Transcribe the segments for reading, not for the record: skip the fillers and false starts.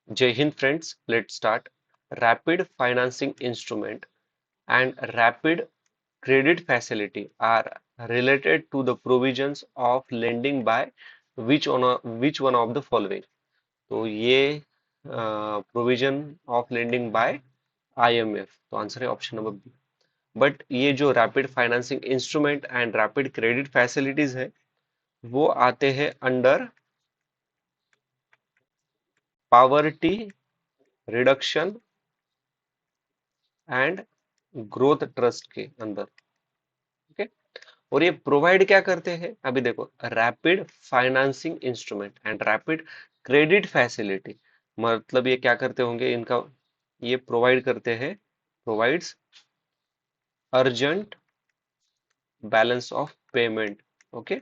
Jai Hind friends, let's start. Rapid financing instrument and rapid credit facility are related to the provisions of lending by which one of the following. तो ये provision of lending by IMF, तो answer है option number B. But ये जो rapid financing instrument and rapid credit facilities है वो आते हैं under poverty reduction and growth trust के अंदर। ओके, और ये प्रोवाइड क्या करते हैं, अभी देखो, rapid financing instrument and rapid credit facility, मतलब ये क्या करते होंगे इनका, ये प्रोवाइड करते हैं, provides urgent balance of payment. Okay,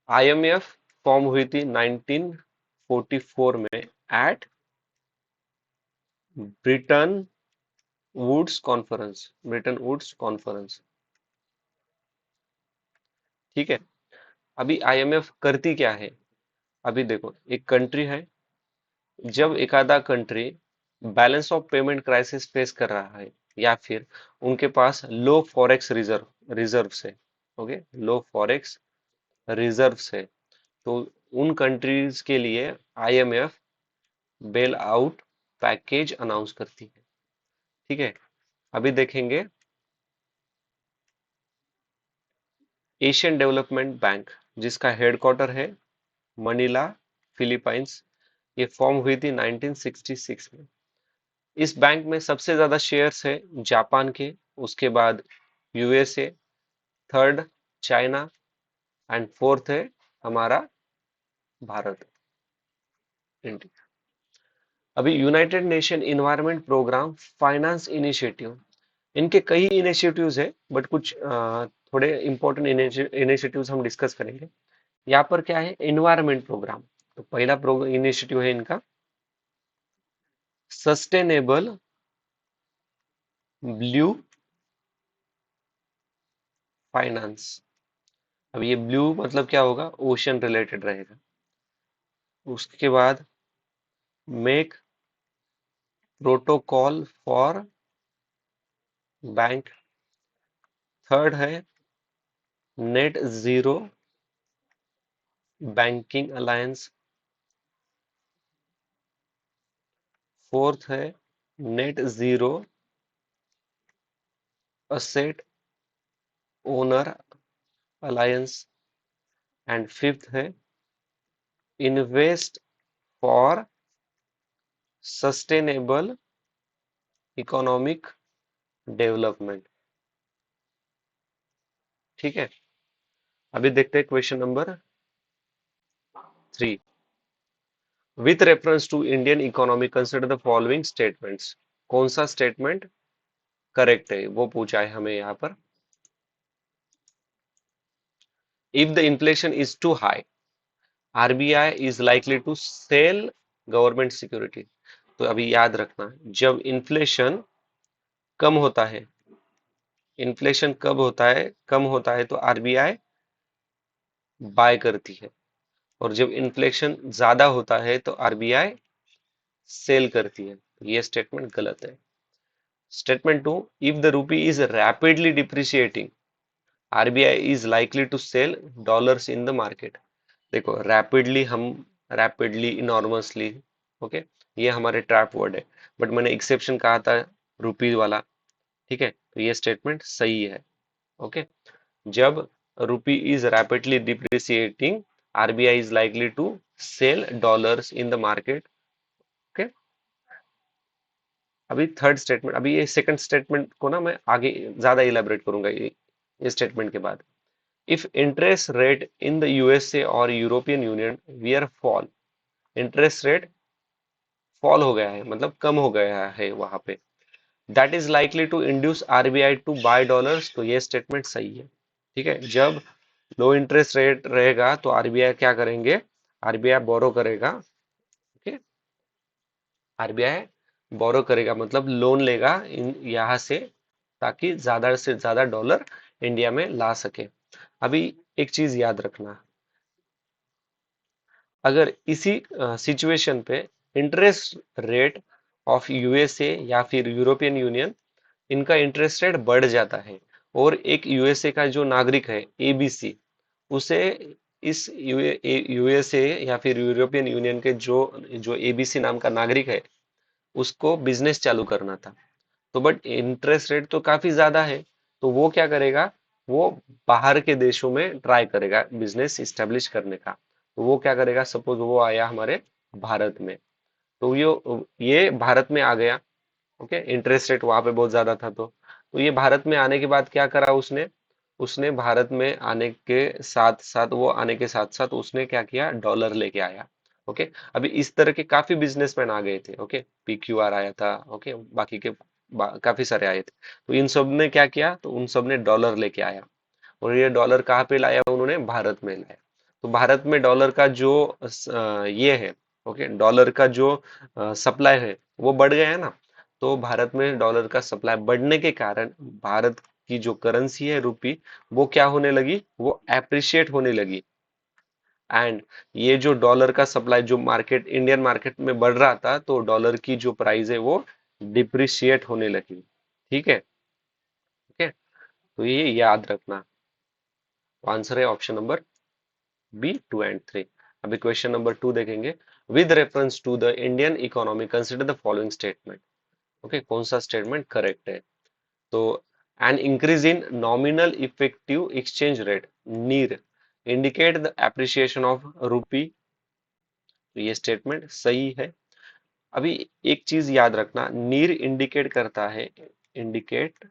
IMF form हुई थी 1944 में at Bretton Woods conference, Bretton Woods conference. ठीक है, अभी आईएमएफ करती क्या है, अभी देखो, एक कंट्री है, जब एक आधा country balance of payment crisis face कर रहा है या फिर उनके पास लो फॉरेक्स रिजर्व है, ओके, लो फॉरेक्स रिजर्व है, तो उन कंट्रीज के लिए IMF bail out package announce करती है। ठीक है, अभी देखेंगे एशियन डेवलपमेंट बैंक, जिसका हेडक्वार्टर है मनीला, फिलीपाइंस, ये फॉर्म हुई थी 1966 में। इस बैंक में सबसे ज्यादा शेयर्स है जापान के, उसके बाद USA, third China and fourth है हमारा भारत, इंडिया। अभी United Nation environment programme finance initiative, इनके कई इनिशिएटिव्स है, बट कुछ थोड़े इंपॉर्टेंट इनिशिएटिव्स हम डिस्कस करेंगे। यहाँ पर क्या है, इन्वायरमेंट प्रोग्राम, तो पहला इनिशिएटिव है इनका सस्टेनेबल ब्लू फाइनेंस। अब ये ब्लू मतलब क्या होगा, ओशन रिलेटेड रहेगा। उसके बाद make protocol for bank, third है net zero banking alliance, fourth है net zero asset owner alliance and fifth है invest for sustainable economic development. ठीक है, अभी देखते हैं question number 3। With reference to Indian economy consider the following statements, कौन सा स्टेटमेंट करेक्ट है वो पूछा है हमें यहाँ पर। If the inflation is too high, RBI is likely to sell government security. तो अभी याद रखना, जब इन्फ्लेशन कम होता है, इन्फ्लेशन कब होता है, कम होता है, तो आरबीआई बाय करती है, और जब इन्फ्लेशन ज्यादा होता है तो आरबीआई सेल करती है। तो ये स्टेटमेंट गलत है। Statement 2, if the rupee is rapidly depreciating, RBI is likely to sell dollars in the market. देखो, रैपिडली, हम रैपिडली, इनॉर्मसली, ओके, ये हमारे ट्रैप वर्ड है, बट मैंने एक्सेप्शन कहा था रुपी वाला। ठीक है, तो ये स्टेटमेंट सही है। ओके, जब rupee is rapidly depreciating, RBI is likely to sell dollars in the market. Okay, अभी थर्ड स्टेटमेंट, अभी ये सेकंड स्टेटमेंट को ना मैं आगे ज्यादा इलेबोरेट करूंगा ये स्टेटमेंट के बाद। If interest rate in the USA और European union were fall, interest rate fall हो गया है, मतलब कम हो गया है वहां पे, that is likely to induce RBI to buy dollars. तो ये स्टेटमेंट सही है। ठीक है, जब लो इंटरेस्ट रेट रहेगा तो आरबीआई क्या करेंगे, आरबीआई बोरो करेगा। ओके, आरबीआई बोरो करेगा मतलब लोन लेगा इन यहाँ से, ताकि ज्यादा से ज्यादा डॉलर इंडिया में ला सके। अभी एक चीज याद रखना, अगर इसी सिचुएशन पे इंटरेस्ट रेट ऑफ यूएसए या फिर यूरोपियन यूनियन, इनका इंटरेस्ट रेट बढ़ जाता है, और एक यूएसए का जो नागरिक है एबीसी, उसे इस यूएसए या फिर यूरोपियन यूनियन के जो जो एबीसी नाम का नागरिक है, उसको बिजनेस चालू करना था। तो बट इंटरेस्ट रेट तो काफी ज्यादा है, तो वो क्या करेगा, वो बाहर के देशों में ट्राई करेगा बिजनेस इस्टेब्लिश करने का। तो वो क्या करेगा, सपोज वो आया हमारे भारत में, तो ये भारत में आ गया। ओके, इंटरेस्ट रेट वहां पे बहुत ज्यादा था, तो ये भारत में आने के बाद क्या करा उसने, उसने भारत में आने के साथ साथ, वो आने के साथ साथ उसने क्या किया, डॉलर लेके आया। ओके, अभी इस तरह के काफी बिजनेसमैन आ गए थे। ओके, पीक्यूआर आया था। ओके, बाकी के काफी सारे आए थे। तो इन सब ने क्या किया, तो उन सब ने डॉलर लेके आया, और ये डॉलर कहाँ पे लाया, उन्होंने भारत में लाया। तो भारत में डॉलर का जो ये है, ओके, डॉलर का जो सप्लाई है वो बढ़ गया है ना। तो भारत में डॉलर का सप्लाई बढ़ने के कारण भारत की जो करेंसी है रुपी, वो क्या होने लगी, वो एप्रिशिएट होने लगी। एंड ये जो डॉलर का सप्लाई जो मार्केट, इंडियन मार्केट में बढ़ रहा था, तो डॉलर की जो प्राइस है वो डिप्रिशिएट होने लगी। ठीक है। ओके, तो ये याद रखना। आंसर है ऑप्शन नंबर बी, 2 एंड 3। अभी क्वेश्चन नंबर 2 देखेंगे। With reference to the Indian economy consider the following statement. Okay, कौन सा स्टेटमेंट करेक्ट है। तो an increase in nominal effective exchange rate NEER indicate the appreciation of rupee. तो ये statement सही है। अभी एक चीज याद रखना, नीर इंडिकेट करता है, indicate,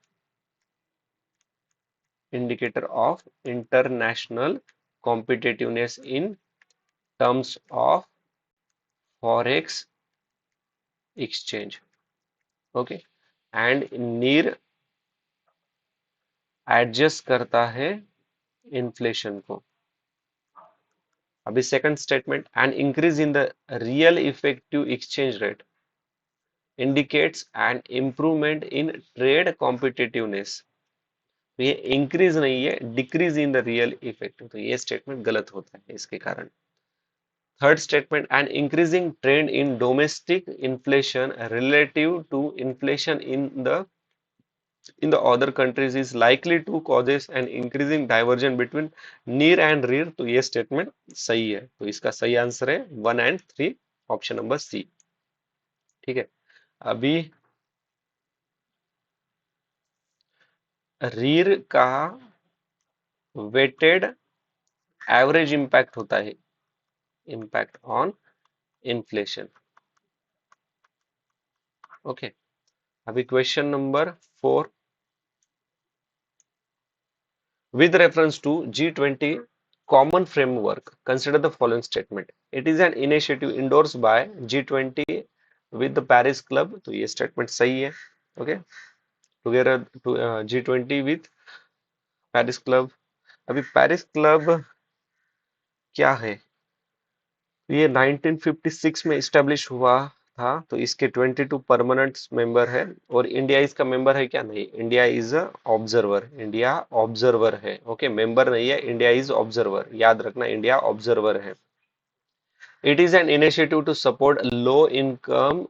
indicator of international competitiveness in terms of forex exchange. Okay, and NEER adjust करता है इन्फ्लेशन को। अभी second statement, an increase in the real effective exchange rate indicates an improvement in trade competitiveness. तो ये increase नहीं है, decrease in the real effective, तो ये स्टेटमेंट गलत होता है इसके कारण। Third statement, an increasing trend in domestic inflation relative to inflation in the other countries is likely to causes an increasing diversion between near and rear। तो ये statement सही है, तो इसका सही आंसर है 1 एंड 3, ऑप्शन नंबर सी। ठीक है। अभी रीर का वेटेड एवरेज इंपैक्ट होता है, इंपैक्ट ऑन इन्फ्लेशन। ओके, अभी question number 4। With reference to G20 common framework, consider the following statement. It is an initiative endorsed by G20 with the Paris Club। तो ये statement सही है। Okay, together G20 with Paris club. अभी Paris club क्या है, ये 1956 में establish हुआ था। तो इसके 22 परमानेंट मेंबर है, और इंडिया इसका मेंबर है क्या, नहीं, India is a observer, India observer है। ओके, मेंबर नहीं है, इंडिया इज ऑब्जर्वर, याद रखना, इंडिया ऑब्जर्वर है। It is an initiative to support low income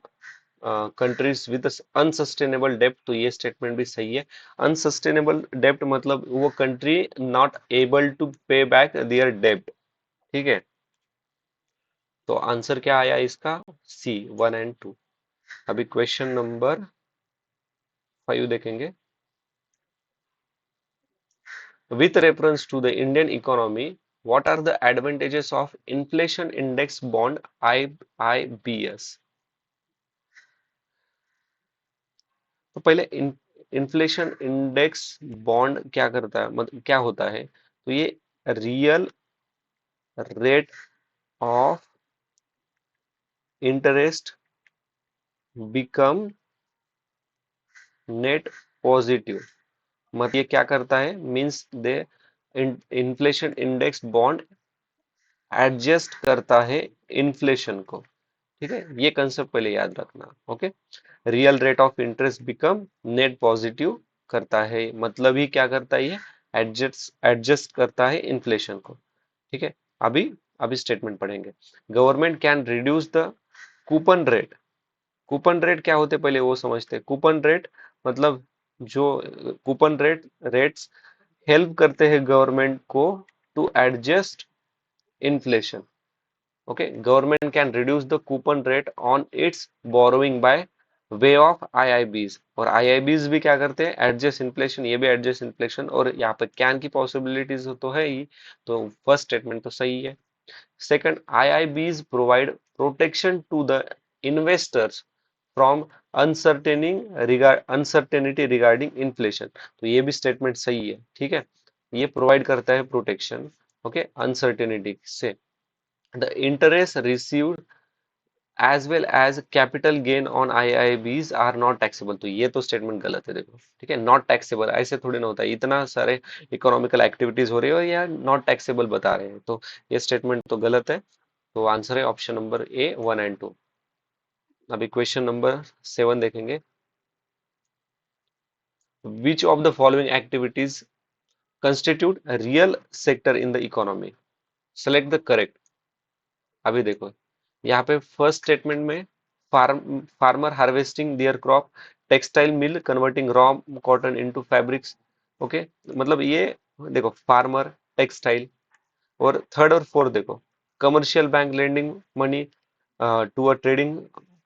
countries with unsustainable डेब्ट। तो ये स्टेटमेंट भी सही है। अनसस्टेनेबल डेब्ट मतलब वो कंट्री नॉट एबल टू पे बैक देयर डेब्ट। ठीक है, तो आंसर क्या आया इसका, सी, 1 एंड 2। अभी क्वेश्चन नंबर 5 देखेंगे। With reference to the Indian economy, what are the advantages of inflation index bond, IIBS। तो पहले इन्फ्लेशन इंडेक्स बॉन्ड क्या करता है, मतलब क्या होता है, तो ये real rate of interest become net positive. मतलब ये क्या करता है, means they inflation index bond adjust करता है इन्फ्लेशन को। ठीक है, ये कंसेप्ट पहले याद रखना। Okay, real rate of interest become net positive करता है, मतलब ही क्या करता है, ये एडजस्ट एडजस्ट करता है इन्फ्लेशन को। ठीक है, अभी अभी स्टेटमेंट पढ़ेंगे। Government can reduce the coupon rate, coupon rate क्या होते हैं पहले वो समझते हैं। कूपन रेट मतलब जो कूपन रेट्स हेल्प करते हैं गवर्नमेंट को to adjust inflation. Okay, government can reduce the coupon rate on its borrowing by way of IIBs, और आईआईबीज भी क्या करते हैं, एडजस्ट इन्फ्लेशन, ये भी एडजस्ट इन्फ्लेशन, और यहाँ पे कैन की पॉसिबिलिटीज तो है ही। तो फर्स्ट स्टेटमेंट तो सही है। Second, IIBs provide protection to the investors from uncertainty regarding inflation। तो ये भी स्टेटमेंट सही है, ठीक है। ये प्रोवाइड करता है प्रोटेक्शन, ओके, अनसर्टेनिटी से। The interest received as well as capital gain on IIBs are not taxable. तो ये तो स्टेटमेंट गलत है, देखो, ठीक है। नॉट टैक्सेबल ऐसे थोड़ी ना होता है, इतना सारे इकोनॉमिकल एक्टिविटीज हो रही है और यार नॉट टैक्सेबल बता रहे हैं, तो ये स्टेटमेंट तो गलत है। तो आंसर है ऑप्शन नंबर ए 1 एंड 2। अभी क्वेश्चन नंबर 7 देखेंगे। Which of the following activities constitute real sector in the economy, select the correct. अभी देखो, यहाँ पे फर्स्ट स्टेटमेंट में farmer harvesting their crop, textile mill converting raw cotton into fabrics. Okay, मतलब ये देखो फार्मर, टेक्सटाइल, और थर्ड और फोर्थ देखो, commercial bank lending money to a trading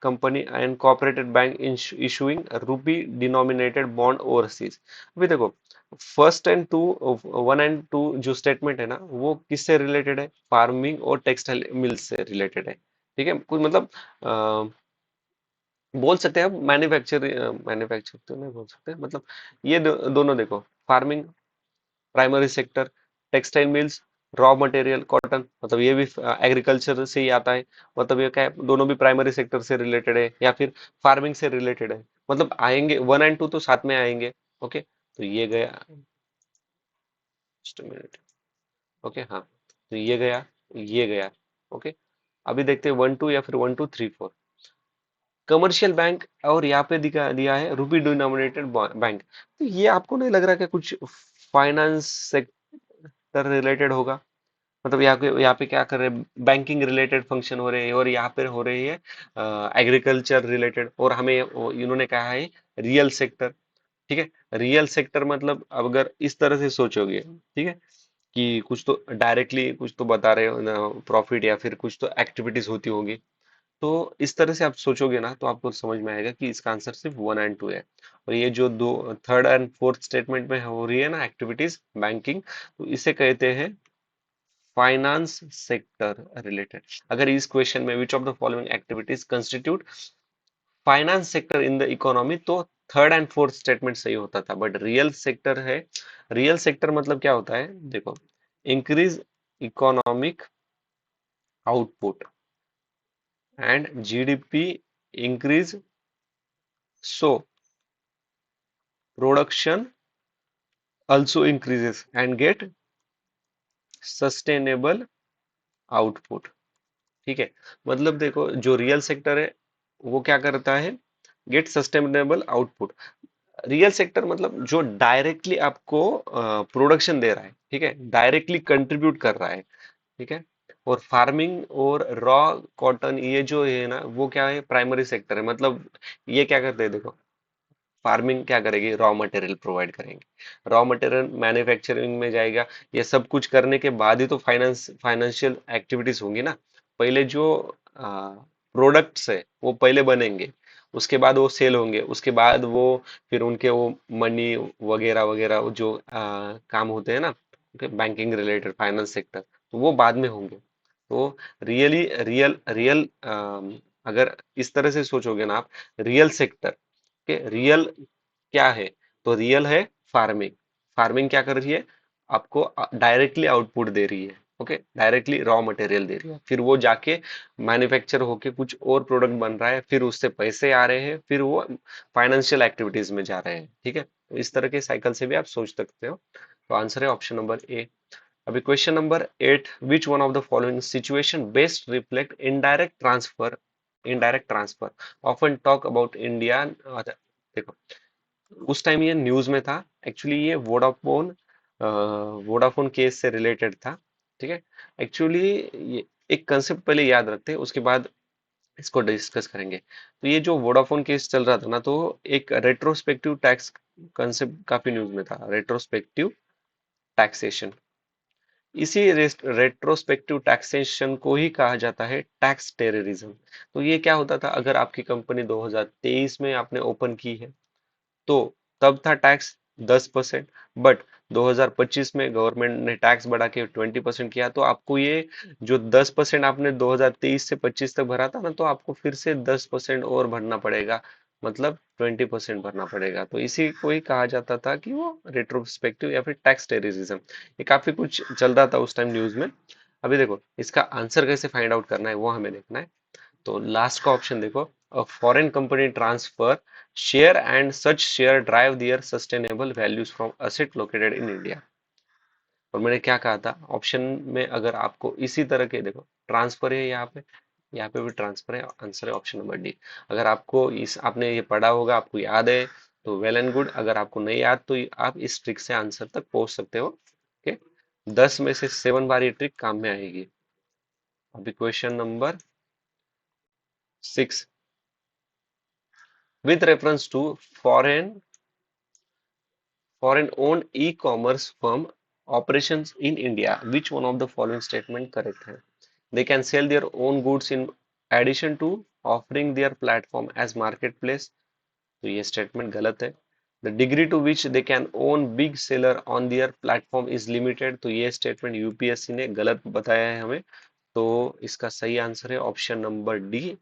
company and cooperated bank issuing rupee denominated bond overseas. अभी देखो, first and to, 1 and 2 जो statement है ना, वो किससे रिलेटेड है, फार्मिंग और टेक्सटाइल मिल्स से रिलेटेड है, ठीक है। कुछ मतलब बोल सकते हैं हम मैन्युफैक्चर, मैन्युफैक्चर तो नहीं बोल सकते, मतलब ये दोनों देखो, farming primary sector, textile mills, raw material cotton, मतलब ये भी एग्रीकल्चर से ही आता है। मतलब ये क्या है, दोनों भी प्राइमरी सेक्टर से रिलेटेड है या फिर फार्मिंग से रिलेटेड है, मतलब आएंगे 1 एंड 2 तो साथ में आएंगे। ओके, तो ये गया, जस्ट मिनट, ओके हाँ, तो ये गया, ये गया। ओके, अभी देखते हैं 1 2 या फिर 1 2 3 4। कमर्शियल बैंक, और यहाँ पे दिखा दिया है रूपी डिनोमिनेटेड बैंक, तो ये आपको नहीं लग रहा कि कुछ फाइनेंस सेक्टर रिलेटेड होगा। मतलब यहाँ पे क्या कर रहे हैं, बैंकिंग रिलेटेड फंक्शन हो रहे हैं, और यहाँ पे हो रही है एग्रीकल्चर रिलेटेड, और हमें इन्होंने कहा है रियल सेक्टर, ठीक है। रियल सेक्टर मतलब अब अगर इस तरह से सोचोगे, ठीक है, कि कुछ तो डायरेक्टली कुछ तो बता रहे हो प्रॉफिट या फिर कुछ तो एक्टिविटीज होती होगी, तो इस तरह से आप सोचोगे ना, तो आपको समझ में आएगा कि इसका आंसर सिर्फ 1 एंड 2 है। और ये जो दो थर्ड एंड फोर्थ स्टेटमेंट में हो रही है ना एक्टिविटीज बैंकिंग, तो इसे कहते हैं फाइनेंस सेक्टर रिलेटेड। अगर इस क्वेश्चन में which of the following activities constitute finance sector in the economy, तो थर्ड एंड फोर्थ स्टेटमेंट सही होता था, बट रियल सेक्टर है। रियल सेक्टर मतलब क्या होता है, देखो, increase economic output and GDP increase, so production also increases and get sustainable output, ठीक है। मतलब देखो, जो रियल सेक्टर है वो क्या करता है, get sustainable output. Real sector मतलब जो डायरेक्टली आपको प्रोडक्शन दे रहा है, ठीक है, डायरेक्टली कंट्रीब्यूट कर रहा है, ठीक है। और फार्मिंग और रॉ कॉटन ये जो है ना, वो क्या है, प्राइमरी सेक्टर है। मतलब ये क्या करते हैं, देखो, फार्मिंग क्या करेगी, रॉ मटेरियल प्रोवाइड करेंगे, रॉ मटेरियल मैन्युफैक्चरिंग में जाएगा। ये सब कुछ करने के बाद ही तो फाइनेंशियल एक्टिविटीज होंगी ना। पहले जो प्रोडक्ट्स है वो पहले बनेंगे, उसके बाद वो सेल होंगे, उसके बाद वो फिर उनके वो मनी वगैरह वगैरह वो जो काम होते हैं ना, बैंकिंग रिलेटेड फाइनेंस सेक्टर, तो वो बाद में होंगे। तो रियली रियल रियल अगर इस तरह से सोचोगे ना आप, रियल सेक्टर के रियल क्या है, तो रियल है फार्मिंग। फार्मिंग क्या कर रही है, आपको डायरेक्टली आउटपुट दे रही है, ओके, डायरेक्टली रॉ मटेरियल दे रही है, फिर वो जाके मैन्युफैक्चर होके कुछ और प्रोडक्ट बन रहा है, फिर उससे पैसे आ रहे हैं, फिर वो फाइनेंशियल एक्टिविटीज में जा रहे हैं, ठीक है। तो इस तरह के साइकिल से भी आप सोच सकते हो। तो आंसर है ऑप्शन नंबर ए। अभी question number 8, which one of the following situation best reflect indirect transfer often talk about India. देखो, उस टाइम ये न्यूज में था, एक्चुअली ये वोडाफोन वोडाफोन केस से रिलेटेड था, ठीक है। एक्चुअली ये एक कंसेप्ट पहले याद रखते हैं, उसके बाद इसको डिस्कस करेंगे। तो ये जो वोडाफोन केस चल रहा था ना, तो एक रेट्रोस्पेक्टिव टैक्स कंसेप्ट काफी न्यूज में था, रेट्रोस्पेक्टिव टैक्सेशन। इसी रेट्रोस्पेक्टिव टैक्सेशन को ही कहा जाता है टैक्स टेररिज्म। तो ये क्या होता था, अगर आपकी कंपनी 2023 में आपने ओपन की है, तो तब था टैक्स 10%, बट 2025 में गवर्नमेंट ने टैक्स बढ़ा के 20% किया, तो आपको ये जो 10% आपने 2023 से 25 तक भरा था ना, तो आपको फिर से 10% और भरना पड़ेगा, मतलब 20% भरना पड़ेगा। तो इसी को ही कहा जाता था कि वो रेट्रोस्पेक्टिव या फिर टैक्स टेररिज्म। ये काफी कुछ चल रहा था उस टाइम न्यूज में। अभी देखो इसका आंसर कैसे फाइंड आउट करना है वो हमें देखना है। तो लास्ट का ऑप्शन देखो, a foreign company transfer share and such share drive their sustainable values from asset located in India. और मैंने क्या कहा था ऑप्शन में, अगर आपको इसी तरह के देखो ट्रांसफर है यहाँ पे भी ट्रांसफर है, आंसर है ऑप्शन नंबर डी। अगर आपको इस आपने ये पढ़ा होगा, आपको याद है, तो वेल एंड गुड। अगर आपको नहीं याद तो आप इस ट्रिक से आंसर तक पहुंच सकते हो। ओके, 10 में से 7 बार ये ट्रिक काम में आएगी। अभी question number 6, with reference to foreign owned e-commerce firm operations in India, which one of the following statement correct है? They can sell their own goods in addition to offering their platform as marketplace. तो ये statement गलत है। The degree to which they can own big seller on their platform is limited. तो ये statement UPSC ने गलत बताया है हमें। तो इसका सही आंसर है option number D.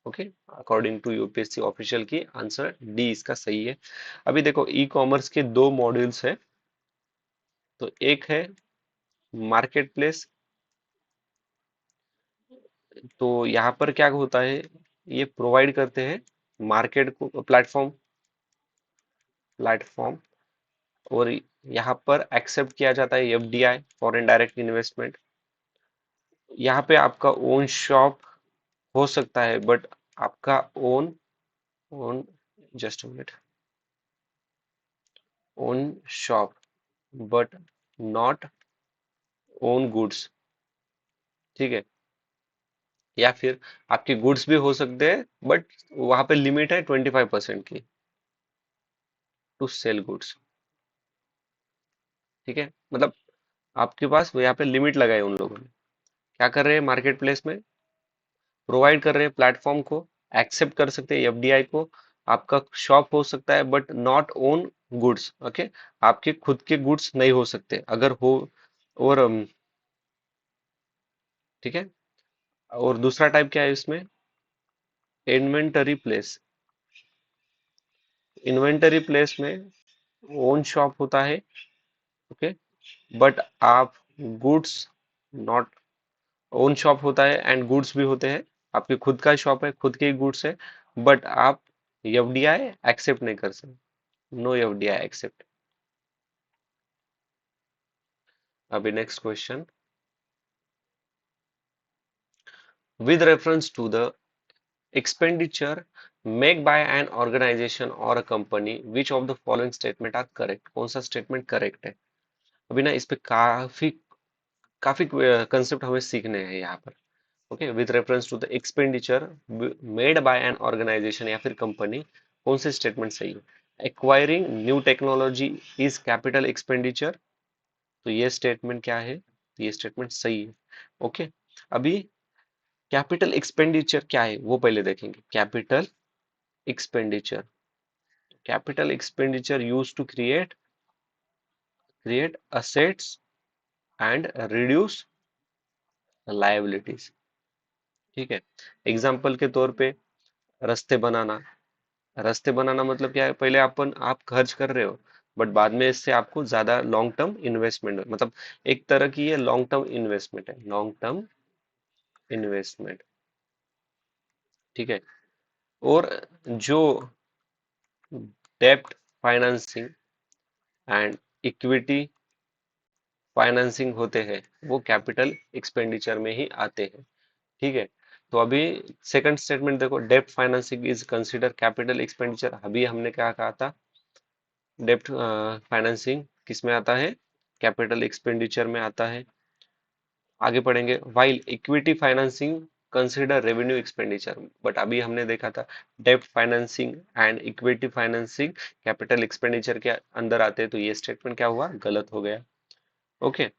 Okay, according to UPSC official key answer D इसका सही है। अभी देखो ई कॉमर्स के दो मॉड्यूल्स है। तो एक है मार्केट प्लेस। तो यहाँ पर क्या होता है, ये प्रोवाइड करते हैं मार्केट को प्लेटफॉर्म प्लेटफॉर्म और यहाँ पर एक्सेप्ट किया जाता है एफडीआई, फॉरेन डायरेक्ट इन्वेस्टमेंट। यहाँ पे आपका ओन शॉप हो सकता है, बट आपका own own just minute, own shop but not own goods. ठीक है, या फिर आपके गुड्स भी हो सकते हैं, बट वहां पे लिमिट है 25% की टू सेल गुड्स। ठीक है, मतलब आपके पास यहाँ पे लिमिट लगाए उन लोगों ने। क्या कर रहे हैं मार्केट प्लेस में, प्रोवाइड कर रहे हैं प्लेटफॉर्म को, एक्सेप्ट कर सकते हैं एफडीआई को। आपका शॉप हो सकता है but not own goods. Okay, आपके खुद के गुड्स नहीं हो सकते अगर हो। और ठीक है, और दूसरा टाइप क्या है इसमें, इन्वेंटरी प्लेस। इन्वेंटरी प्लेस में ओन शॉप होता है। ओके, बट आप गुड्स नॉट, ओन शॉप होता है एंड गुड्स भी होते हैं, आपके खुद का शॉप है, खुद के गुड्स है, बट आप एफडीआई एक्सेप्ट नहीं कर सकते, नो एफडीआई एक्सेप्ट। अभी next question, with reference to the expenditure make by an organisation और a company which of the following statement are correct. कौन सा स्टेटमेंट करेक्ट है? अभी ना इस पे काफी काफी कंसेप्ट हमें सीखने हैं यहाँ पर। Okay, with reference to the expenditure made by an organisation या फिर कंपनी, कौन से स्टेटमेंट सही है? Acquiring new technology is capital expenditure. तो ये स्टेटमेंट क्या है? तो ये स्टेटमेंट सही है। ओके, अभी कैपिटल एक्सपेंडिचर क्या है वो पहले देखेंगे। Expenditure capital expenditure use to create assets and reduce liabilities. ठीक है, एग्जाम्पल के तौर पे रास्ते बनाना। रास्ते बनाना मतलब क्या है, पहले आप खर्च कर रहे हो, बट बाद में इससे आपको ज्यादा लॉन्ग टर्म इन्वेस्टमेंट, मतलब एक तरह की ये लॉन्ग टर्म इन्वेस्टमेंट है, लॉन्ग टर्म इन्वेस्टमेंट। ठीक है, और जो डेप्ट फाइनेंसिंग एंड इक्विटी फाइनेंसिंग होते हैं, वो कैपिटल एक्सपेंडिचर में ही आते हैं। ठीक है, तो अभी सेकंड स्टेटमेंट देखो, डेप्ट financing is consider capital expenditure. अभी हमने क्या कहा था, डेप्ट फाइनेंसिंग किस में आता है, कैपिटल एक्सपेंडिचर में आता है। आगे पढ़ेंगे, while equity financing consider revenue expenditure, but अभी हमने देखा था डेब्ट financing and equity financing capital expenditure के अंदर आते हैं, तो ये स्टेटमेंट क्या हुआ, गलत हो गया। ओके,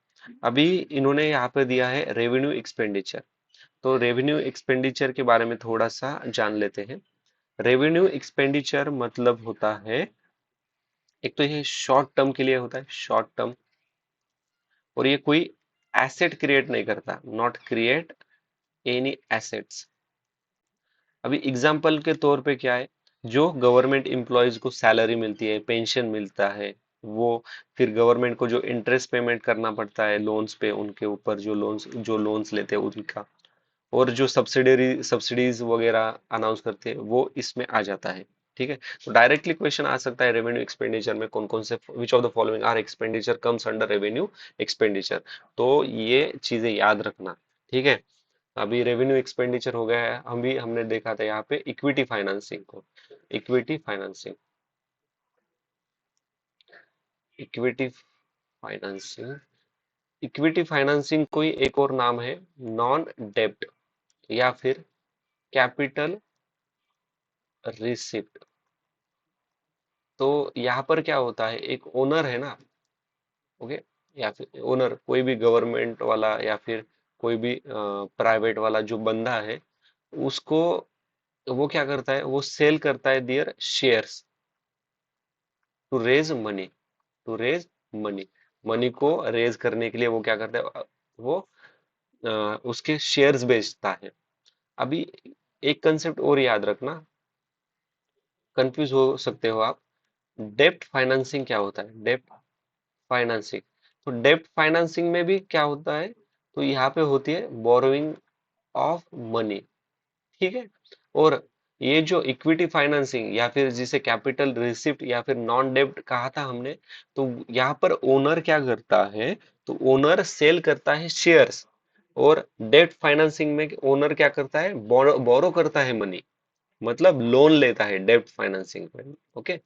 अभी इन्होंने यहाँ पे दिया है रेवेन्यू एक्सपेंडिचर, तो रेवेन्यू एक्सपेंडिचर के बारे में थोड़ा सा जान लेते हैं। रेवेन्यू एक्सपेंडिचर मतलब होता है, एक तो ये शॉर्ट टर्म के लिए होता है, शॉर्ट टर्म, और ये कोई एसेट क्रिएट नहीं करता, नॉट क्रिएट एनी एसेट्स। अभी एग्जाम्पल के तौर पे क्या है, जो गवर्नमेंट एम्प्लॉयज को सैलरी मिलती है, पेंशन मिलता है, वो फिर गवर्नमेंट को जो इंटरेस्ट पेमेंट करना पड़ता है लोन्स पे, उनके ऊपर जो लोन्स लेते हैं उनका, और जो सब्सिडीज वगैरह अनाउंस करते हैं, वो इसमें आ जाता है। ठीक है, तो डायरेक्टली क्वेश्चन आ सकता है रेवेन्यू एक्सपेंडिचर में कौन कौन से, which of the following are expenditure comes under revenue expenditure, तो ये चीजें याद रखना। ठीक है, अभी रेवेन्यू एक्सपेंडिचर हो गया है, हमने देखा था यहाँ पे इक्विटी फाइनेंसिंग को, equity financing, equity financing, equity financing कोई एक और नाम है नॉन डेब्ट या फिर कैपिटल रिसिप्ट। तो यहाँ पर क्या होता है, एक ओनर है ना, ओके, या फिर ओनर कोई भी गवर्नमेंट वाला या फिर कोई भी प्राइवेट वाला जो बंदा है, उसको वो क्या करता है, वो सेल करता है their shares to raise money, to raise money, money को रेज करने के लिए वो क्या करता है, वो अ, उसके शेयर्स बेचता है। अभी एक कंसेप्ट और याद रखना, कंफ्यूज हो सकते हो आप, डेप्ट फाइनेंसिंग क्या होता है, डेप्ट फाइनेंसिंग, तो डेप्ट फाइनेंसिंग में भी क्या होता है, तो यहाँ पे होती है बोरोइंग ऑफ मनी। ठीक है, और ये जो इक्विटी फाइनेंसिंग या फिर जिसे कैपिटल रिसिप्ट या फिर नॉन डेब्ट कहा था हमने, तो यहाँ पर ओनर क्या करता है, तो ओनर सेल करता है शेयर्स, और डेब्ट फाइनेंसिंग में ओनर क्या करता है, बोरो करता है मनी, मतलब लोन लेता है डेब्ट फाइनेंसिंग में। ओके,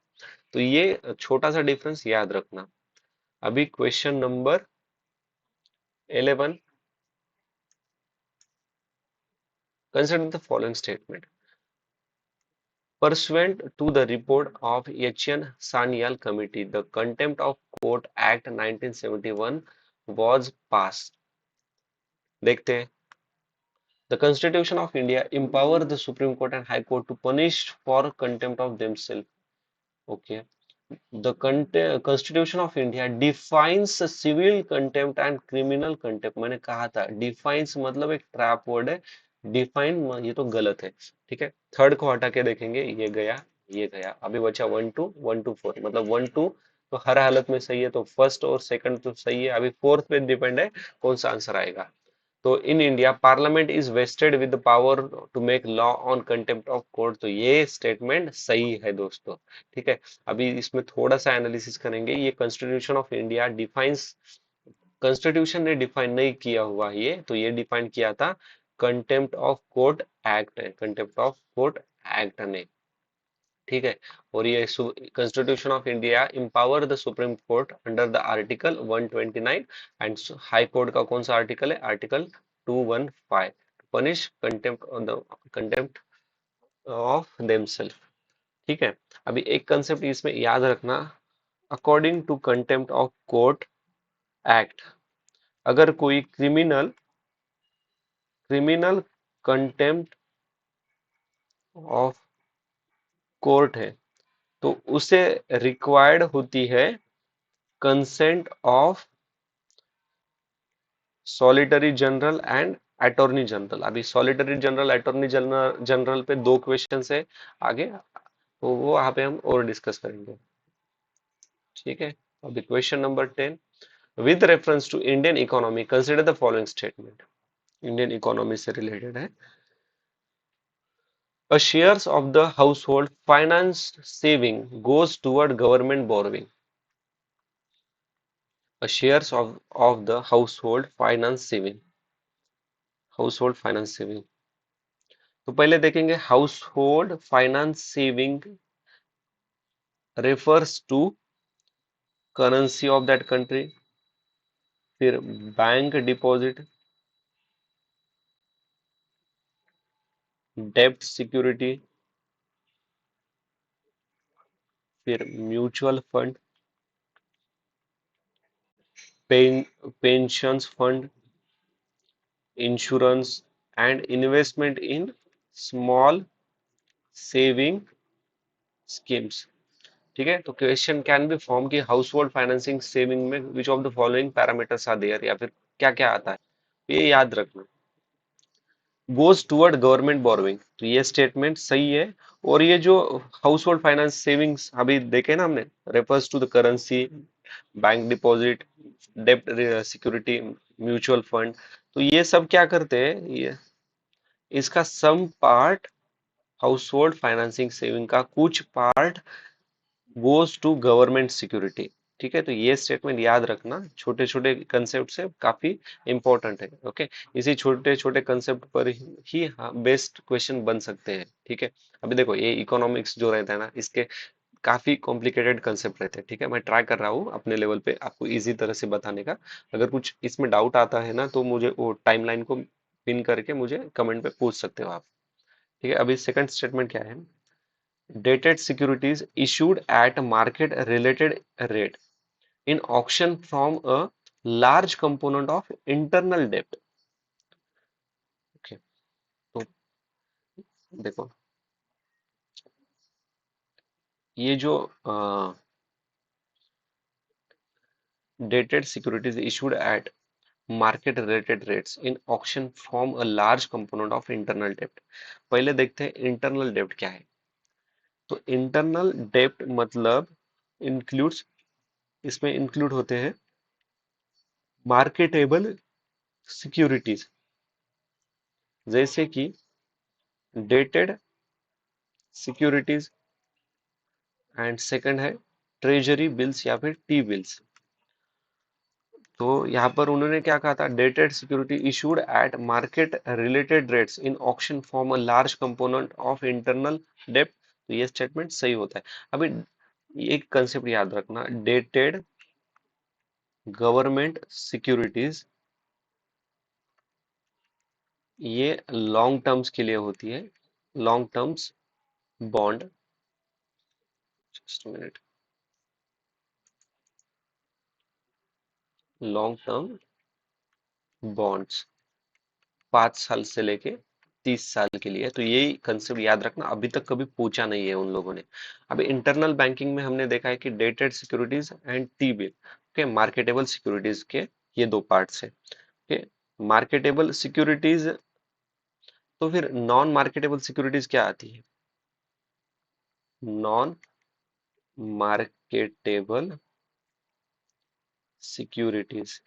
तो ये छोटा सा डिफरेंस याद रखना। अभी question number 11, consider the following statement, pursuant to the report of H.N. Sanyal Committee, the Contempt of Court Act 1971 was passed. देखते हैं, the Constitution of India empower the Supreme Court and High Court to punish for contempt of themselves. Okay, the Constitution of India defines civil contempt and criminal contempt. मैंने कहा था defines मतलब एक trap word है, define ये तो गलत है। ठीक है, थर्ड को हटा के देखेंगे, ये गया, ये गया, अभी बचा 1 to 4, मतलब 1 2 तो हर हालत में सही है, तो फर्स्ट और सेकंड तो सही है, अभी फोर्थ पे डिपेंड है कौन सा आंसर आएगा। तो in India parliament is vested with the power to make law on contempt of court, तो ये स्टेटमेंट सही है दोस्तों। ठीक है, अभी इसमें थोड़ा सा एनालिसिस करेंगे, ये constitution of India defines, constitution ने डिफाइन नहीं किया हुआ ये, तो ये डिफाइन किया था contempt of court act, contempt of court act ने। ठीक है, और ये constitution of India empower the Supreme Court under the article 129, and high court का कौन सा आर्टिकल है, article 215, punish contempt of themselves. ठीक है, अभी एक कंसेप्ट इसमें याद रखना, according to contempt of court act, अगर कोई criminal criminal contempt of court है, तो उसे रिक्वायर्ड होती है consent of solitary general and attorney general. अभी सॉलिटरी जनरल अटॉर्नी जनरल पे दो क्वेश्चन है आगे, तो वो वहां पे हम और डिस्कस करेंगे। ठीक है, अभी question number 10, with reference to Indian economy consider the following statement, Indian economy से रिलेटेड है, a shares of the household finance saving goes toward government borrowing, a shares of the household finance saving, तो पहले देखेंगे household finance saving refers to currency of that country, फिर bank deposit, डेब्ट security, फिर mutual fund, pen pensions fund, insurance and investment in small saving schemes. ठीक है, तो question can be form की हाउस होल्ड फाइनेंसिंग सेविंग में which of the following parameters are there, या फिर क्या क्या आता है, ये याद रखना। गोज टुवर्ड गवर्नमेंट बोरोइंग, तो ये स्टेटमेंट सही है। और ये जो हाउस होल्ड फाइनेंस सेविंग्स अभी देखे ना हमने, refers to the currency, bank deposit, डेब्ट सिक्योरिटी, म्यूचुअल फंड, तो ये सब क्या करते हैं, ये इसका some part household financing saving का कुछ part goes to government security. ठीक है, तो ये स्टेटमेंट याद रखना, छोटे छोटे कंसेप्ट से काफी इंपॉर्टेंट है। ओके, इसी छोटे छोटे कंसेप्ट पर ही बेस्ट क्वेश्चन बन सकते हैं। ठीक है, अभी देखो ये इकोनॉमिक्स जो रहता है ना, इसके काफी कॉम्प्लिकेटेड कंसेप्ट रहते हैं। ठीक है, मैं ट्राई कर रहा हूँ अपने लेवल पे आपको इजी तरह से बताने का। अगर कुछ इसमें डाउट आता है ना, तो मुझे वो टाइमलाइन को पिन करके मुझे कमेंट पे पूछ सकते हो आप। ठीक है, अभी सेकंड स्टेटमेंट क्या है, dated securities issued at market related rate in auction from a large component of internal debt। okay, तो देखो ये जो dated securities issued at market related rates in auction from a large component of internal debt, पहले देखते हैं internal डेब्ट क्या है। तो इंटरनल डेब्ट मतलब इंक्लूड्स, इसमें इंक्लूड होते हैं मार्केटेबल सिक्योरिटीज, जैसे कि डेटेड सिक्योरिटीज, एंड सेकंड है ट्रेजरी बिल्स या फिर टी बिल्स। तो यहाँ पर उन्होंने क्या कहा था, dated security issued at market related rates in auction form a large component of internal डेप्ट, तो ये स्टेटमेंट सही होता है। अभी एक कंसेप्ट याद रखना, डेटेड गवर्नमेंट सिक्योरिटीज ये लॉन्ग टर्म्स के लिए होती है, long terms bond, just minute, long term bonds 5 साल से लेके 30 साल के लिए, तो यही कंसेप्ट याद रखना, अभी तक कभी पूछा नहीं है उन लोगों ने। अभी इंटरनल बैंकिंग में हमने देखा है कि dated securities and T bill, okay, marketable securities के ये दो पार्ट्स है। ओके, मार्केटेबल सिक्योरिटीज, तो फिर नॉन मार्केटेबल सिक्योरिटीज क्या आती है, नॉन मार्केटेबल सिक्योरिटीज,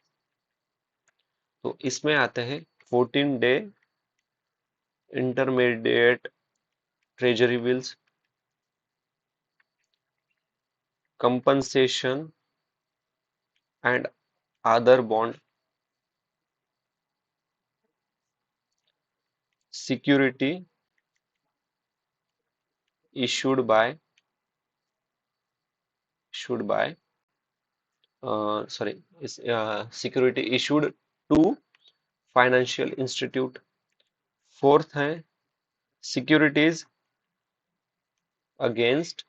तो इसमें आते हैं 14 day intermediate treasury bills, compensation and other bond, security issued by issued by sorry is security issued to financial institute। Fourth है securities against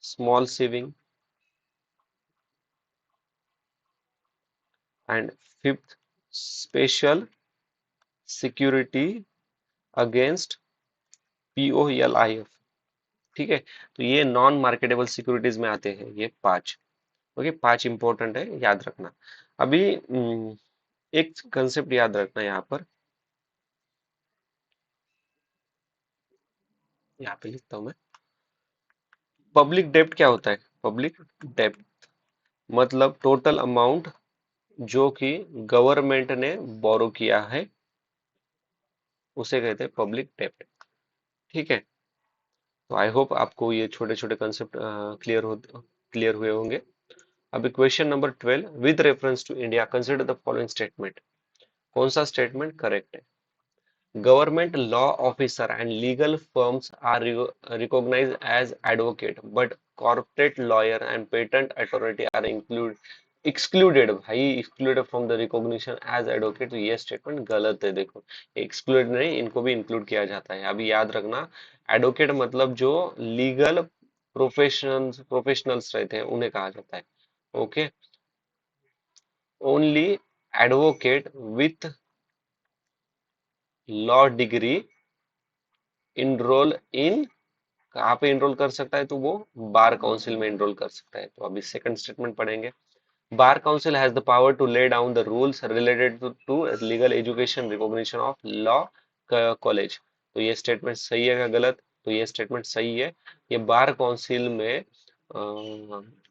small saving, and fifth special security against POLIF। ठीक है, तो ये non marketable securities में आते हैं ये पांच। ओके, पांच इंपॉर्टेंट है, याद रखना। अभी एक कंसेप्ट याद रखना यहाँ पर, यहाँ पे लिखता हूं मैं, पब्लिक डेब्ट क्या होता है, पब्लिक डेब्ट मतलब टोटल अमाउंट जो कि गवर्नमेंट ने बोरो किया है, उसे कहते हैं पब्लिक डेब्ट। ठीक है, तो आई होप आपको ये छोटे छोटे कंसेप्ट क्लियर हुए होंगे। अभी question number 12, with reference to India consider the following statement, कौन सा स्टेटमेंट करेक्ट है। Government law officer and legal firms are recognized as advocate, but corporate lawyer and patent authority are included excluded भाई, excluded from the recognition as advocate, तो ये statement गलत है। देखो, excluded नहीं, इनको भी इंक्लूड किया जाता है। अभी याद रखना, एडवोकेट मतलब जो लीगल प्रोफेशनल्स रहते हैं उन्हें कहा जाता है। Okay, only advocate with law degree enrol in, कहाँ पे इनरोल कर सकता है, तो वो बार काउंसिल में इनरोल कर सकता है। तो अभी सेकंड स्टेटमेंट पढ़ेंगे। Bar Council has the power to lay down the rules related to legal education recognition of law college। तो ये स्टेटमेंट सही है क्या गलत? तो ये स्टेटमेंट सही है। ये बार काउंसिल में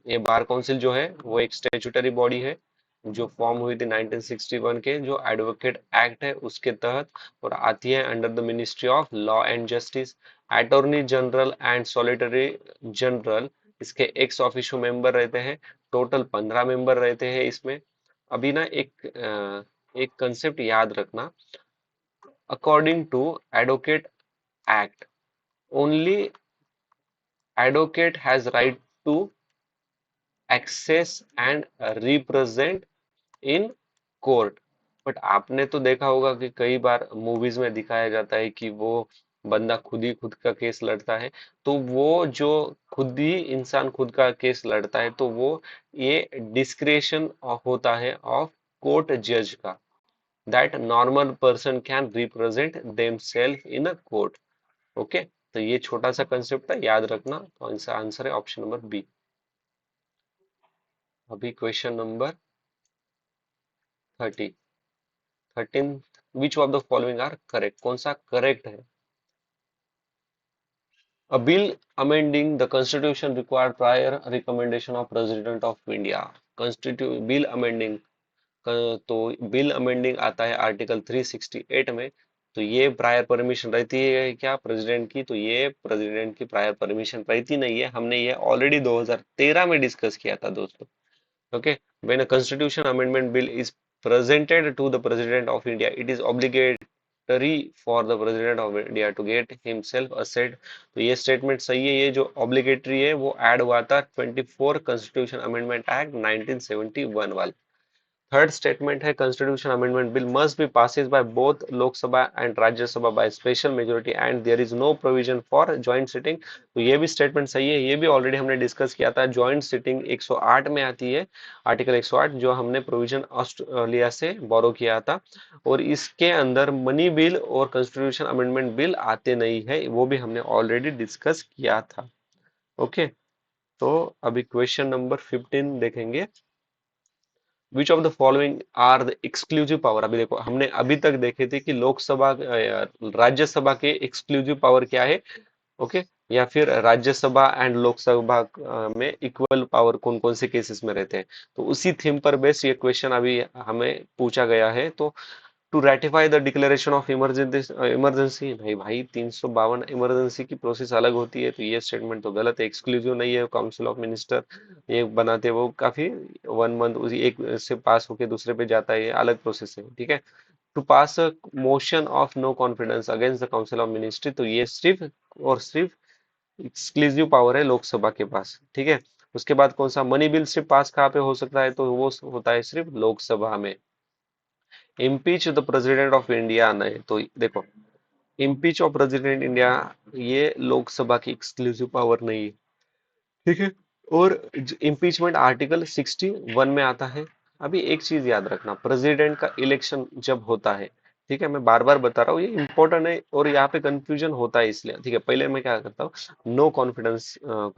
ये बार काउंसिल जो है वो एक स्टेचुटरी बॉडी है जो फॉर्म हुई थी 1961 के, जो एडवोकेट एक्ट है उसके तहत, और आती है under the ministry of law and justice. Attorney general and solicitor general इसके एक्स ऑफिशियो मेंबर रहते हैं। टोटल 15 मेंबर रहते हैं इसमें। अभी ना एक कंसेप्ट याद रखना, according to advocate act, only advocate has right to access and represent in court. But आपने तो देखा होगा कि कई बार मूवीज में दिखाया जाता है कि वो बंदा खुद ही खुद का केस लड़ता है। तो वो जो खुद ही इंसान खुद का केस लड़ता है, तो वो ये डिस्क्रेशन होता है ऑफ कोर्ट जज का, that normal person can represent themselves in a court. Okay, तो ये छोटा सा कंसेप्ट है, याद रखना। तो इसका आंसर है ऑप्शन नंबर बी। अभी question number 30, 13, which of the following are correct, कौन सा करेक्ट है? A bill amending the constitution required prior recommendation of President of India। Bill amending, तो बिल अमेंडिंग आता है आर्टिकल 368 में। तो ये प्रायर परमिशन रहती है क्या प्रेसिडेंट की? तो ये प्रेसिडेंट की प्रायर परमिशन रहती नहीं है। हमने ये ऑलरेडी 2013 में डिस्कस किया था दोस्तों। Okay, when a constitution amendment bill is presented to the President of India, it is obligatory for the President of India to get himself a set। तो ये स्टेटमेंट सही है। ये जो ऑब्लिगेटरी है वो ऐड हुआ था 24 कॉन्स्टिट्यूशन अमेंडमेंट एक्ट 1971 वाला। थर्ड स्टेटमेंट है, constitution amendment bill must be passes by both Lok Sabha and Rajya Sabha by special majority and there is no provision for joint sitting. तो ये भी स्टेटमेंट सही है। ये भी ऑलरेडी हमने डिस्कस किया था। जॉइंट सिटिंग 108 में आती है, आर्टिकल 108, जो हमने प्रोविजन ऑस्ट्रेलिया से बोरो किया था। और इसके अंदर मनी बिल और कॉन्स्टिट्यूशन अमेंडमेंट बिल आते नहीं है, वो भी हमने ऑलरेडी डिस्कस किया था। ओके, तो अभी क्वेश्चन नंबर 15 देखेंगे। Which of the following are the exclusive power. अभी देखो, हमने अभी तक देखे थे कि लोकसभा राज्यसभा के एक्सक्लूसिव पावर क्या है। ओके, या फिर राज्यसभा एंड लोकसभा में इक्वल पावर कौन कौन से केसेस में रहते हैं। तो उसी थीम पर बेस्ड ये क्वेश्चन अभी हमें पूछा गया है। तो to ratify the declaration of emergency, नहीं भाई, 352 इमरजेंसी की प्रोसेस अलग होती है। तो ये स्टेटमेंट तो गलत है, एक्सक्लूसिव नहीं है। काउंसिल ऑफ मिनिस्टर ये बनाते हैं, वो काफी 1 मंथ उसी एक से पास होके दूसरे पे जाता है, ये अलग प्रोसेस है। ठीक है, to pass a motion of no confidence against the council of ministry, तो ये सिर्फ और सिर्फ एक्सक्लूसिव पावर है लोकसभा के पास। ठीक है, उसके बाद कौन सा मनी बिल सिर्फ पास कहाँ पे हो सकता है? तो वो होता है सिर्फ लोकसभा में। Impeach the president of India, नहीं, तो देखो, इम्पीच ऑफ प्रेसिडेंट इंडिया ये लोकसभा की एक्सक्लूसिव पावर नहीं है। ठीक है, और इम्पीचमेंट आर्टिकल 61 में आता है। अभी एक चीज याद रखना, प्रेसिडेंट का इलेक्शन जब होता है, ठीक है, मैं बार बार बता रहा हूँ, ये इंपॉर्टेंट है और यहाँ पे कंफ्यूजन होता है इसलिए। ठीक है, पहले मैं क्या करता हूँ, नो कॉन्फिडेंस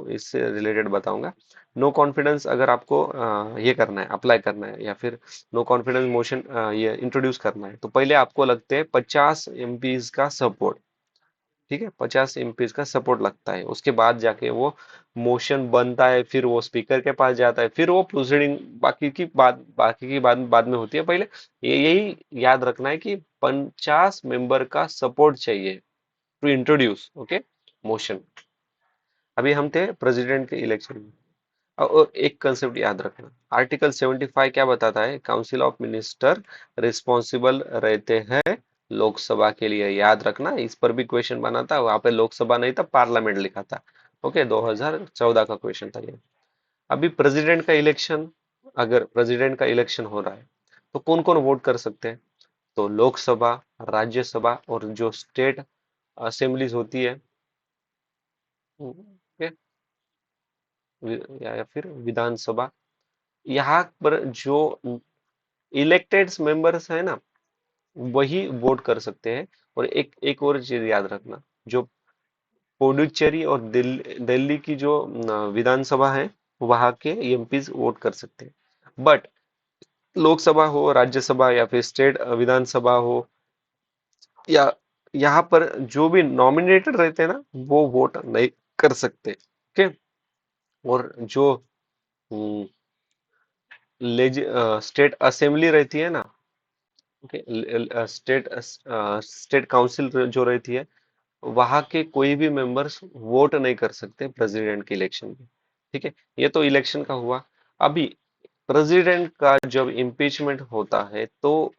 इससे रिलेटेड बताऊंगा। नो कॉन्फिडेंस अगर आपको ये करना है, अप्लाई करना है, या फिर नो कॉन्फिडेंस मोशन ये इंट्रोड्यूस करना है, तो पहले आपको लगते हैं 50 एमपीज का सपोर्ट। ठीक है, 50 एमपीज का सपोर्ट लगता है, उसके बाद जाके वो मोशन बनता है, फिर वो स्पीकर के पास जाता है, फिर वो प्रोसीडिंग बाकी की बात में होती है। पहले ये यही याद रखना है कि 50 मेंबर का सपोर्ट चाहिए टू इंट्रोड्यूस ओके मोशन। अभी हम थे प्रेसिडेंट के इलेक्शन में। और एक कंसेप्ट याद रखना, आर्टिकल 75 क्या बताता है? काउंसिल ऑफ मिनिस्टर रिस्पॉन्सिबल रहते हैं लोकसभा के लिए। याद रखना, इस पर भी क्वेश्चन बना था, वहां पे लोकसभा नहीं था, पार्लियामेंट लिखा था। ओके, 2014 का क्वेश्चन था ये। अभी प्रेसिडेंट का इलेक्शन अगर प्रेसिडेंट का इलेक्शन हो रहा है तो कौन कौन वोट कर सकते हैं? तो लोकसभा, राज्यसभा और जो स्टेट असेंबलीज होती है, ओके, या फिर विधानसभा, यहाँ पर जो इलेक्टेड मेंबर्स है ना, वही वोट कर सकते हैं। और एक एक और चीज याद रखना, जो पुडुचेरी और दिल्ली की जो विधानसभा है, वहां के एमपीज वोट कर सकते हैं। बट लोकसभा हो, राज्यसभा या फिर स्टेट विधानसभा हो, या यहाँ पर जो भी नॉमिनेटेड रहते हैं ना, वो वोट नहीं कर सकते। ओके। और जो स्टेट असेंबली रहती है ना, ओके, स्टेट काउंसिल जो रहती है, वहां के कोई भी मेंबर्स वोट नहीं कर सकते प्रेसिडेंट के इलेक्शन में। ठीक है, ये तो इलेक्शन का हुआ। अभी प्रेसिडेंट का जब इम्पीचमेंट होता है तो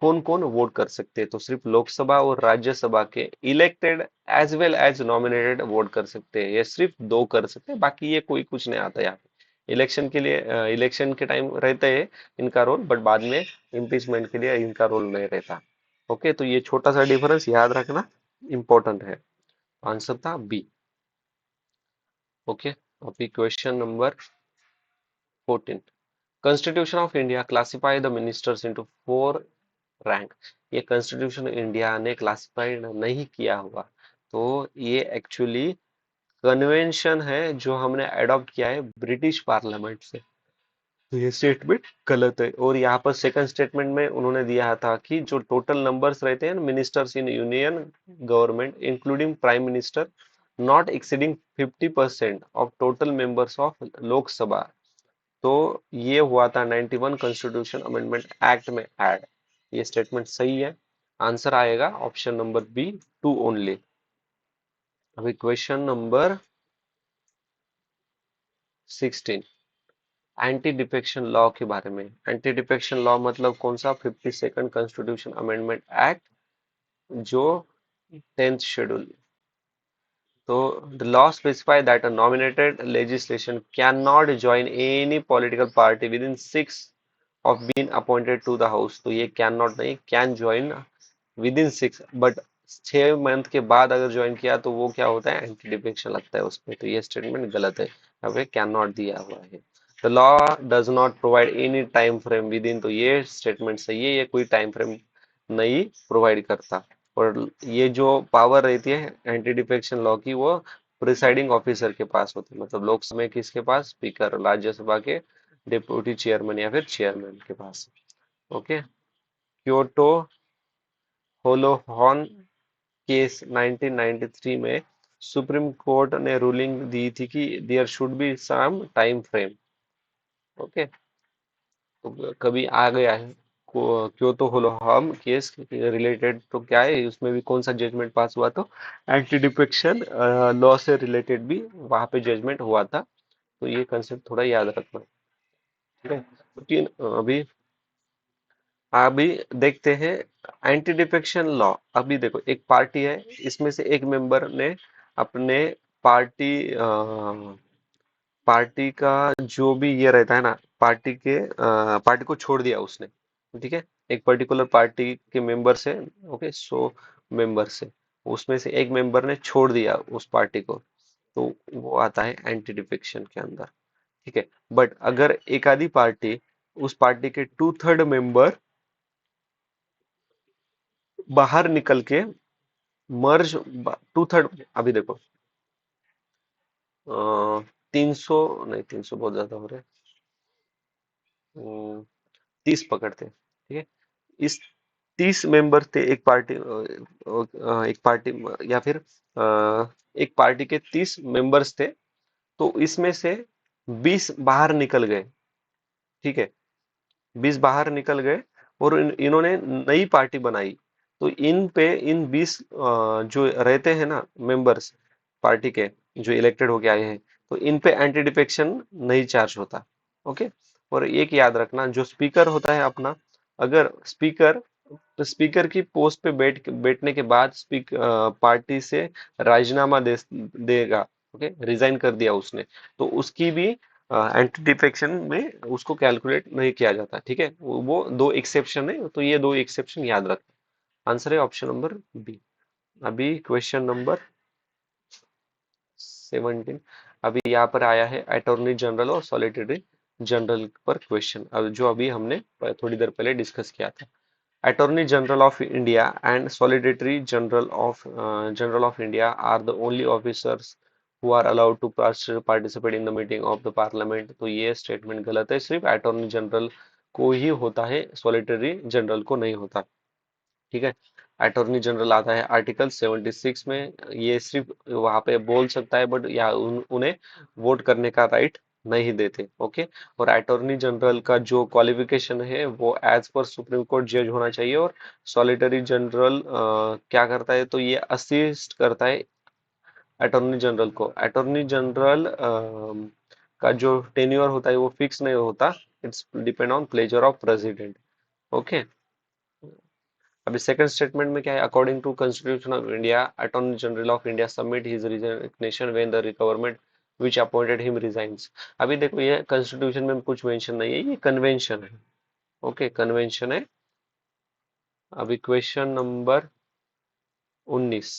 कौन कौन वोट कर सकते हैं? तो सिर्फ लोकसभा और राज्यसभा के elected as well as nominated vote कर सकते हैं। ये सिर्फ दो कर सकते हैं, बाकी ये कोई कुछ नहीं आता यहाँ पे। इलेक्शन के लिए इलेक्शन के टाइम रहते हैं इनका रोल, बट बाद में इम्पीचमेंट के लिए इनका रोल नहीं रहता। ओके, तो ये छोटा सा डिफरेंस याद रखना इंपॉर्टेंट है। आंसर था बी। ओके, अभी question number 14। Constitution of India classify the ministers into four rank। ये कॉन्स्टिट्यूशन इंडिया ने क्लासिफाइड नहीं किया हुआ, तो ये एक्चुअली कन्वेंशन है जो हमने अडॉप्ट किया है ब्रिटिश पार्लियामेंट से। तो ये स्टेटमेंट गलत है। और यहाँ पर सेकंड स्टेटमेंट में उन्होंने दिया था कि जो टोटल नंबर्स रहते हैं ministers in union government including prime minister not exceeding 50% of total members of Lok Sabha. तो ये हुआ था 91 कॉन्स्टिट्यूशन अमेंडमेंट एक्ट में ऐड। ये स्टेटमेंट सही है। आंसर आएगा option number B, two only. अभी question number 16, anti defection law के बारे में। एंटी डिफेक्शन लॉ मतलब कौन सा? 52nd कॉन्स्टिट्यूशन अमेंडमेंट एक्ट, जो 10th schedule. So the law specify that a nominated legislation cannot join any political party within 6 of being appointed to the house। तो ये cannot नहीं, can join within 6, but 6 month के बाद अगर join किया तो वो क्या होता है? एंटी डिफेक्शन लगता है उसमें। तो ये स्टेटमेंट गलत है, अब कैन नॉट दिया हुआ है। The law does not provide any time frame with in, तो ये स्टेटमेंट सही है, ये कोई टाइम फ्रेम नहीं प्रोवाइड करता। और ये जो पावर रहती है एंटी डिफेक्शन लॉ की, वो प्रिसाइडिंग ऑफिसर के पास होती है। मतलब लोकसभा में किसके पास? स्पीकर, राज्यसभा के डिप्टी चेयरमैन या फिर चेयरमैन के पास। ओके। क्योटो होलोहॉर्न केस 1993 में सुप्रीम कोर्ट ने रूलिंग दी थी कि there should be some time frame. Okay, तो कभी आ गया है क्योतो होलोहर्म केस रिलेटेड, तो क्या है उसमें भी कौन सा जजमेंट पास हुआ? तो एंटी डिफेक्शन लॉ से रिलेटेड भी वहां पे जजमेंट हुआ था। तो ये कंसेप्ट थोड़ा याद रखना। ठीक है, तो अभी अभी देखते हैं एंटी डिफेक्शन लॉ। अभी देखो, एक पार्टी है, इसमें से एक मेंबर ने अपने पार्टी पार्टी का जो भी ये रहता है ना, पार्टी को छोड़ दिया उसने। ठीक है, एक पर्टिकुलर पार्टी के मेंबर से, ओके, 100 मेंबर से उसमें से एक मेंबर ने छोड़ दिया उस पार्टी को, तो वो आता है एंटी डिफेक्शन के अंदर। ठीक है, बट अगर एक आधी पार्टी, उस पार्टी के 2/3 मेंबर बाहर निकल के मर्ज, 2/3, अभी देखो 300 नहीं, 300 बहुत ज्यादा हो रहे हैं, 30 पकड़ते हैं। ठीक है, इस 30 मेंबर थे एक पार्टी, एक पार्टी, या फिर एक पार्टी के 30 मेंबर्स थे। तो इसमें से 20 बाहर निकल गए। ठीक है, 20 बाहर निकल गए और इन्होंने नई पार्टी बनाई। तो इन पे इन 20 जो रहते हैं ना मेंबर्स पार्टी के, जो इलेक्टेड होके आए हैं, तो इन पे एंटी डिफेक्शन नहीं चार्ज होता। ओके। और एक याद रखना, जो स्पीकर होता है अपना, अगर स्पीकर की पोस्ट पे बैठने के बाद पार्टी से राजीनामा देगा, ओके, रिजाइन कर दिया उसने, तो उसकी भी एंटी डिफेक्शन में उसको कैलकुलेट नहीं किया जाता, ठीक है। वो दो एक्सेप्शन है, तो ये दो एक्सेप्शन याद रख। आंसर है ऑप्शन नंबर बी। अभी क्वेश्चन नंबर 17। अभी यहाँ पर आया है अटॉर्नी जनरल और सॉलिसिटर जनरल पर क्वेश्चन, अब जो अभी हमने थोड़ी देर पहले डिस्कस किया था। Attorney General of India and Solicitor General of India are the only officers who are allowed to participate in the meeting of the Parliament। तो ये स्टेटमेंट गलत है, सिर्फ अटॉर्नी जनरल को ही होता है, सॉलिसिटर जनरल को नहीं होता, ठीक है। अटॉर्नी जनरल आता है आर्टिकल 76 में, ये सिर्फ वहां पे बोल सकता है, बट या उन्हें वोट करने का राइट नहीं देते, ओके। और अटॉर्नी जनरल का जो क्वालिफिकेशन है वो एज पर सुप्रीम कोर्ट जज होना चाहिए। और सॉलिटरी जनरल क्या करता है, तो ये असिस्ट करता है अटॉर्नी जनरल को। अटॉर्नी जनरल का जो टेन्योर होता है वो फिक्स नहीं होता, it's depend on pleasure of president, okay. अभी सेकंड स्टेटमेंट में क्या है, according to constitution of India attorney general of India submit his resignation when the government which appointed him resigns. अभी देखो ये कॉन्स्टिट्यूशन में कुछ मेंशन नहीं है, ये कन्वेंशन है, ओके, कन्वेंशन है। अभी question number 19,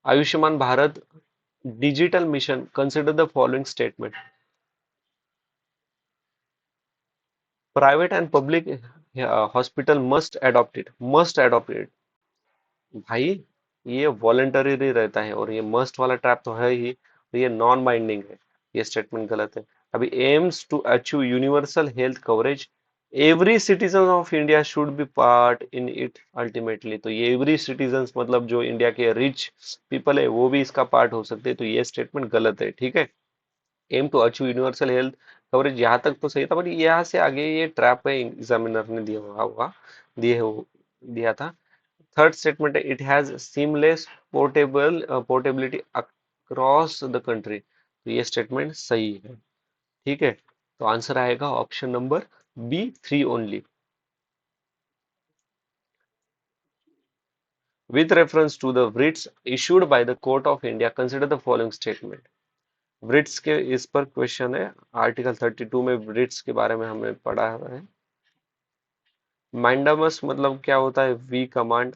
Ayushman Bharat digital mission consider the following statement. Private and public hospital must adopt it. भाई ये वॉलेंटरी रहता है, और ये मस्ट वाला ट्रैप तो है ही, तो ये नॉन बाइंडिंग है, ये स्टेटमेंट गलत है। अभी aims to achieve universal health coverage every citizen of India should be part in it ultimately. तो ये एवरी सिटीजन मतलब जो इंडिया के रिच पीपल है वो भी इसका पार्ट हो सकते हैं, तो ये स्टेटमेंट गलत है, ठीक है। Aim to achieve universal health coverage यहाँ तक तो सही था, बट यहाँ से आगे ये ट्रैप है, एग्जामिनर ने दिया था। थर्ड स्टेटमेंट है it has seamless portability across the country, तो ये स्टेटमेंट सही है, ठीक है। तो आंसर आएगा option number B, 3 only. With reference to the writs issued by the court of India consider the following statement। writs के इस पर क्वेश्चन है, आर्टिकल 32 में writs के बारे में हमने पढ़ा है। मैंडामस मतलब क्या होता है, we command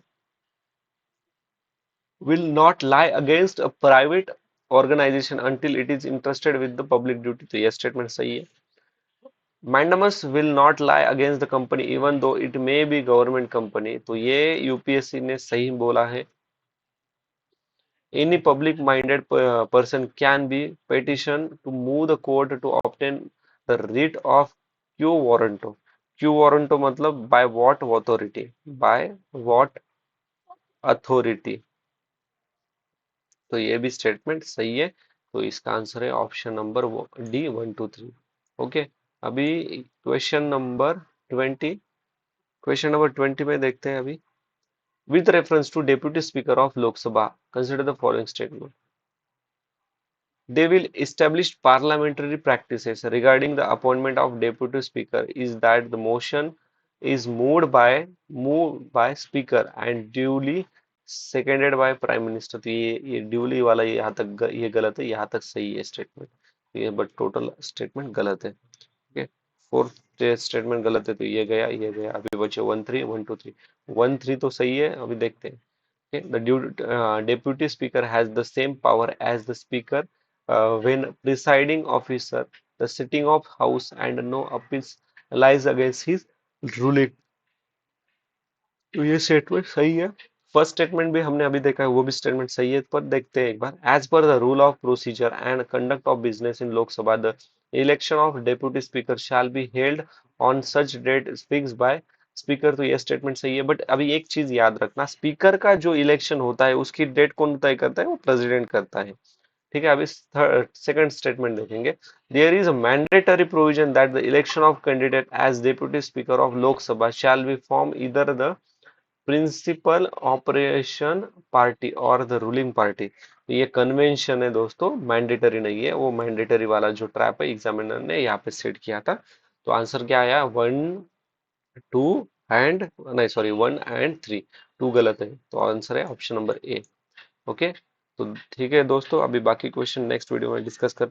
will not lie against a private organization until it is interested with the public duty, तो ये स्टेटमेंट सही है। Mandamus will not lie against the company even though it may be government company, तो ये UPSC ने सही बोला है। Any public minded person can be petition to move the court to obtain the writ of quo warranto. Quo warranto मतलब by what authority, by what authority, तो ये भी स्टेटमेंट सही है। तो इसका आंसर है ऑप्शन नंबर डी, 1 2 3, ओके। अभी क्वेश्चन नंबर 20, क्वेश्चन नंबर 20 में देखते हैं अभी। With reference to deputy speaker of Lok Sabha consider the following statement. They will establish parliamentary practices regarding the appointment of deputy speaker is that the motion is moved by speaker and duly seconded by prime minister। तो ये duly वाला यहाँ तक ये गलत है, यहाँ तक सही है स्टेटमेंट, ये बट टोटल स्टेटमेंट गलत है, ओके। फोर्थ स्टेटमेंट गलत है, तो ये गया। अभी बचे 1 3 1 2 3। 1 3 तो सही है, अभी देखते हैं। Okay, the deputy speaker has the same power as the speaker when presiding officer, the sitting of house and no appeals lies against his ruling। तो ये स्टेटमेंट सही है। फर्स्ट स्टेटमेंट भी हमने अभी देखा है, वो भी स्टेटमेंट सही है, पर देखते हैं एक बार। As per the rule of procedure and conduct of business in Lok Sabha the election of deputy speaker shall be held on such date fix by speaker, तो ये स्टेटमेंट सही है। बट अभी एक चीज याद रखना, स्पीकर का जो इलेक्शन होता है उसकी डेट कौन तय करता है, वो प्रेसिडेंट करता है, ठीक है। अभी सेकंड स्टेटमेंट देखेंगे। There is a mandatory provision that the election of candidate as deputy speaker of Lok Sabha shall be from either the principal opposition party और द रूलिंग पार्टी। ये कन्वेंशन है दोस्तों, मैंडेटरी नहीं है। वो मैंडेटरी वाला जो ट्रैप है एग्जामिनर ने यहाँ पे सेट किया था। तो आंसर क्या आया, 1 2 एंड नहीं सॉरी 1 एंड 3, 2 गलत है, तो आंसर है ऑप्शन नंबर ए, ओके। तो ठीक है दोस्तों, अभी बाकी क्वेश्चन नेक्स्ट वीडियो में डिस्कस कर